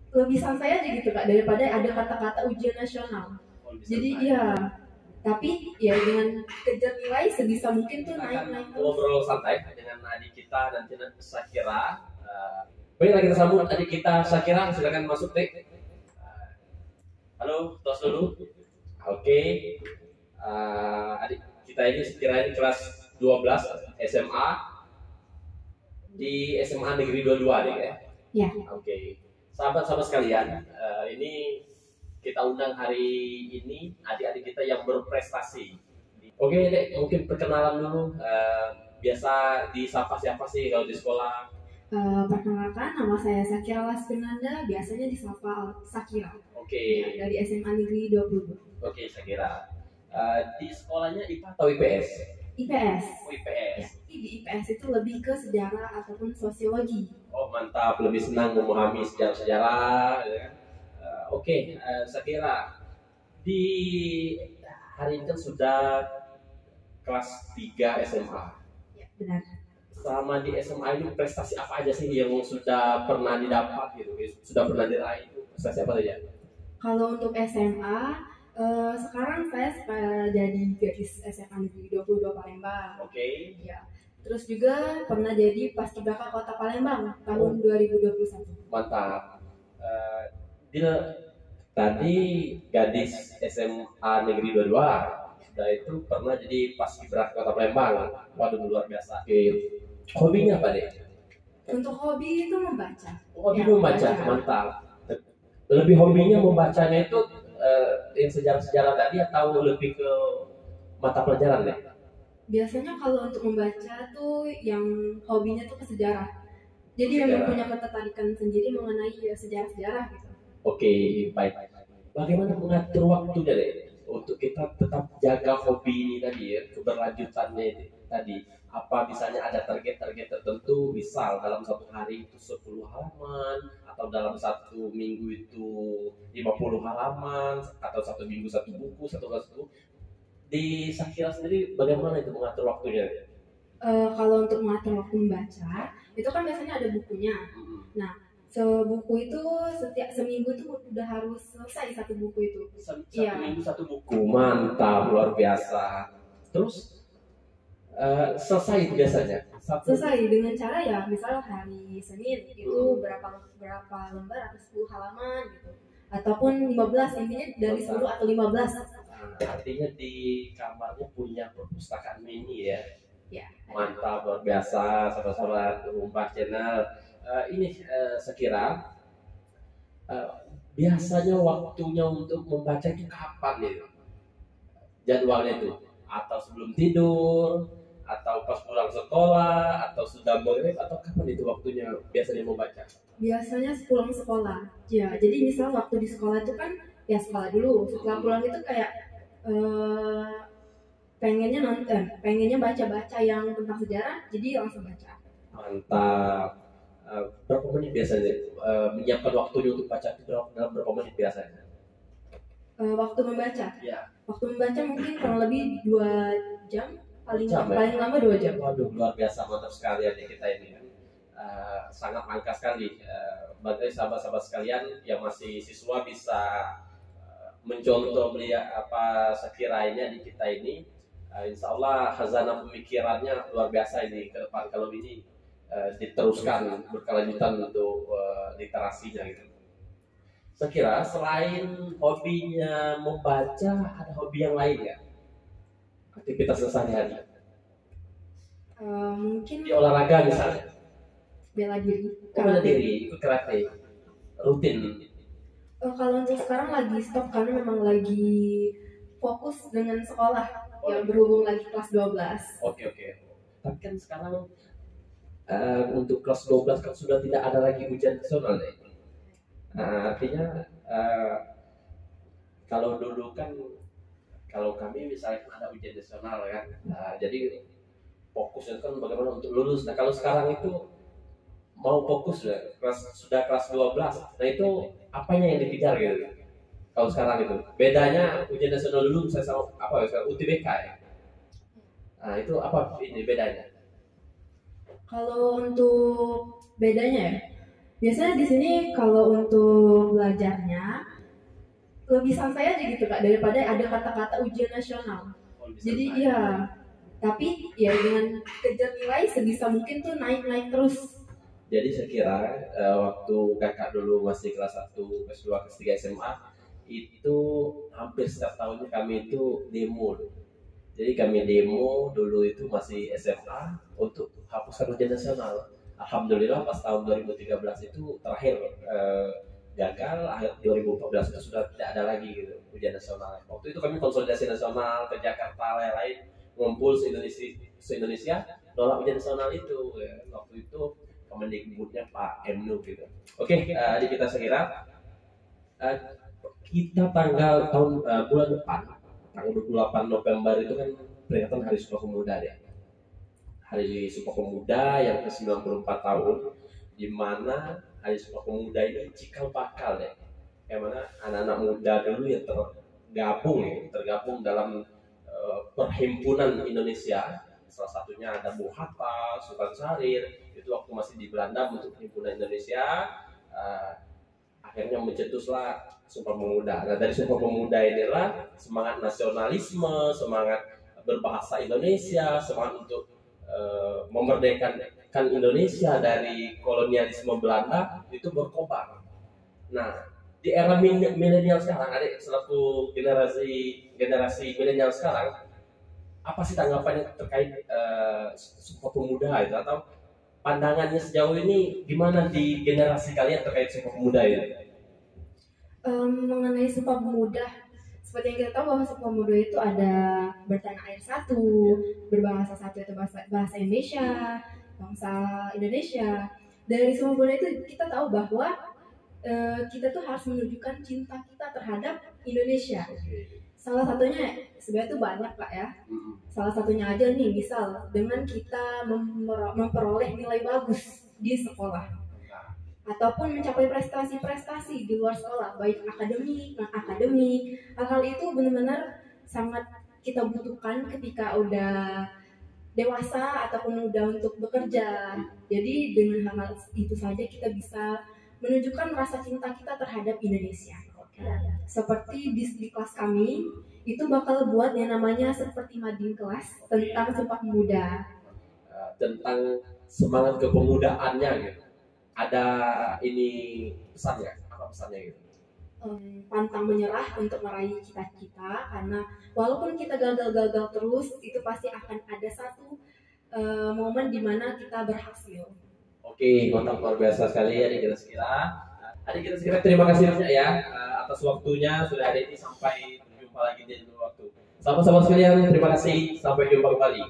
lebih santai aja gitu Kak daripada ada kata-kata ujian nasional. Oh, lebih Jadi santai. ya, tapi ya dengan kejar nilai sebisa mungkin tuh Kita akan naik-naik terus. ngobrol santai dengan adik kita nanti Sakira. Baiklah, kita sambut adik kita Sakira, silakan masuk deh. Halo, tos dulu. Oke. Adik kita ini Sakira ini kelas 12 SMA di SMA Negeri 22 deh ya. Ya. Oke. Sahabat-sahabat sekalian, ini kita undang hari ini adik-adik kita yang berprestasi. Oke, Dek, mungkin perkenalan dulu. Biasa disapa siapa sih kalau di sekolah? Perkenalkan, nama saya Sakira Lasfinanda, biasanya disapa Sakira. Oke. Ya, dari SMA Negeri 22. Oke, Sakira. Di sekolahnya IPA atau IPS? IPS. Oh, IPS. Ya, di IPS itu lebih ke sejarah ataupun sosiologi. Oh, mantap, lebih senang memahami sejarah-sejarah. Ya. Oke, Sakira. Di hari ini kan sudah kelas 3 SMA. Ya, benar. Selama di SMA ini prestasi apa aja sih yang sudah pernah didapat gitu, sudah pernah diraih itu prestasi apa saja? Kalau untuk SMA, sekarang saya jadi gadis SMA Negeri 22 Palembang. Oke. Ya. Terus juga pernah jadi Paskibraka Kota Palembang tahun 2021. Mantap. Dia tadi gadis SMA Negeri 22. Sudah itu pernah jadi Paskibraka Kota Palembang. Waduh, luar biasa. Oke. Hobinya apa deh? Untuk hobi itu membaca. Hobi Ya, membaca, membaca. mantap. Lebih hobinya membacanya itu yang sejarah-sejarah tadi atau lebih ke mata pelajaran deh? Biasanya kalau untuk membaca tuh yang hobinya tuh ke sejarah. Jadi Sejarah. memang punya ketertarikan sendiri mengenai ya, sejarah-sejarah gitu. Oke, baik. Bagaimana mengatur waktunya deh untuk kita tetap jaga hobi ini tadi ya, keberlanjutannya ini tadi. Apa misalnya ada target-target tertentu, misal dalam satu hari itu 10 halaman atau dalam satu minggu itu 50 halaman atau satu minggu satu buku, satu di Sakira sendiri bagaimana itu mengatur waktunya? Kalau untuk mengatur waktu membaca, itu kan biasanya ada bukunya. Nah, sebuku itu setiap seminggu tuh udah harus selesai satu buku itu. Satu Iya. minggu satu buku, mantap, luar biasa. Terus selesai biasanya? Selesai dengan cara ya, misal hari Senin itu berapa lembar atau 10 halaman gitu. Ataupun 15, intinya dari 10 atau 15. Artinya di kamarnya punya perpustakaan mini ya. Ya. Mantap, luar biasa, sahabat-sahabat Rumpah Channel. Ini sekira biasanya waktunya untuk membaca itu kapan ya? Jadwalnya itu atau sebelum tidur, atau pas pulang sekolah, atau sudah maghrib, atau kapan itu waktunya biasanya membaca? Biasanya pulang sekolah. Ya, jadi misal waktu di sekolah itu kan ya sekolah dulu. Setelah pulang itu kayak pengennya nonton, pengennya baca-baca yang tentang sejarah, jadi langsung baca. Mantap. Berapa menit biasanya menyiapkan waktunya untuk baca itu dalam berapa menit biasanya? Waktu membaca. Ya. Waktu membaca mungkin kurang lebih 2 jam, paling Jam, ya? paling lama 2 jam. Waduh, luar biasa, mantap sekali ya kita ini. Sangat langka sekali. Bagi sahabat-sahabat sekalian yang masih siswa bisa mencontoh melihat apa sekiranya di kita ini. Insya Allah khazanah pemikirannya luar biasa ini ke depan kalau ini diteruskan berkelanjutan untuk literasinya gitu. Saya kira selain hobinya membaca, ada hobi yang lain ya? Aktivitas sehari-hari? Mungkin di olahraga misalnya. Bela diri. Bela diri, ikut karate, rutin. Kalau untuk sekarang lagi stop karena memang lagi fokus dengan sekolah yang berhubung lagi kelas 12. Oke. Tapi kan sekarang untuk kelas 12 kan sudah tidak ada lagi ujian nasional deh. Artinya kalau dulu kan kalau kami misalnya ada ujian nasional kan, jadi fokusnya kan bagaimana untuk lulus. Nah kalau sekarang itu mau fokus sudah kelas 12, nah itu apanya yang dikejar gitu? Kalau sekarang itu bedanya ujian nasional dulu saya sama apa ya UTBK ya. Nah itu apa ini bedanya? Kalau untuk bedanya ya, Biasanya di sini kalau untuk belajarnya lebih santai aja gitu Kak, daripada ada kata-kata ujian nasional. Jadi iya, tapi ya dengan kejar nilai sebisa mungkin tuh naik-naik terus. Jadi saya kira waktu kakak dulu masih kelas 1, kelas 2, kelas 3 SMA itu hampir setiap tahunnya kami itu demo. Jadi kami demo dulu itu masih SMA untuk hapuskan ujian nasional. Alhamdulillah pas tahun 2013 itu terakhir gagal, akhir 2014 itu sudah tidak ada lagi gitu ujian nasional. Waktu itu kami konsolidasi nasional ke Jakarta lain-lain, ngumpul se-Indonesia nolak ujian nasional itu. Ya. Waktu itu Kemendikbudnya Pak Emnu gitu. Oke, adik kita sekira kita bulan depan tanggal 28 November itu kan peringatan Hari Sumpah Pemuda ya. Hari Sumpah Pemuda yang ke-94 tahun, di mana Hari Sumpah Pemuda ini cikal bakal ya. Yang mana anak-anak muda dulu yang tergabung dalam perhimpunan Indonesia. Salah satunya ada Bung Hatta, Sultan Syahrir, itu waktu masih di Belanda untuk perhimpunan Indonesia. Akhirnya mencetuslah Sumpah Pemuda. Nah dari Sumpah Pemuda inilah semangat nasionalisme, semangat berbahasa Indonesia, semangat untuk memerdekakan Indonesia dari kolonialisme Belanda itu berkobar. Nah di era milenial sekarang, adik selaku generasi milenial sekarang, apa sih tanggapannya terkait Sumpah Pemuda itu, atau pandangannya sejauh ini gimana di generasi kalian terkait Sumpah Pemuda itu? Mengenai Sumpah Pemuda, seperti yang kita tahu bahwa Sumpah Pemuda itu ada bertanah air satu, berbahasa satu itu bahasa Indonesia, bangsa Indonesia. Dari Sumpah Pemuda itu kita tahu bahwa kita tuh harus menunjukkan cinta kita terhadap Indonesia. Salah satunya sebenarnya itu banyak Pak ya. Salah satunya aja nih, misal dengan kita memperoleh nilai bagus di sekolah ataupun mencapai prestasi-prestasi di luar sekolah, baik akademik, non-akademik. Hal-hal itu benar-benar sangat kita butuhkan ketika udah dewasa ataupun udah untuk bekerja. Jadi dengan hal itu saja kita bisa menunjukkan rasa cinta kita terhadap Indonesia. Seperti di kelas kami itu bakal buat yang namanya seperti mading kelas tentang Sumpah Pemuda, tentang semangat kepemudaannya gitu. Ada ini pesannya, apa pesannya gitu? Pantang menyerah untuk meraih cita-cita, karena walaupun kita gagal terus, itu pasti akan ada satu momen di mana kita berhasil. Oke, mantap, luar biasa sekali ya Adik kita sekira terima kasih banyak ya atas waktunya sudah ada ini, sampai berjumpa lagi di lain waktu. Sahabat-sahabat sekalian, terima kasih, sampai jumpa kembali.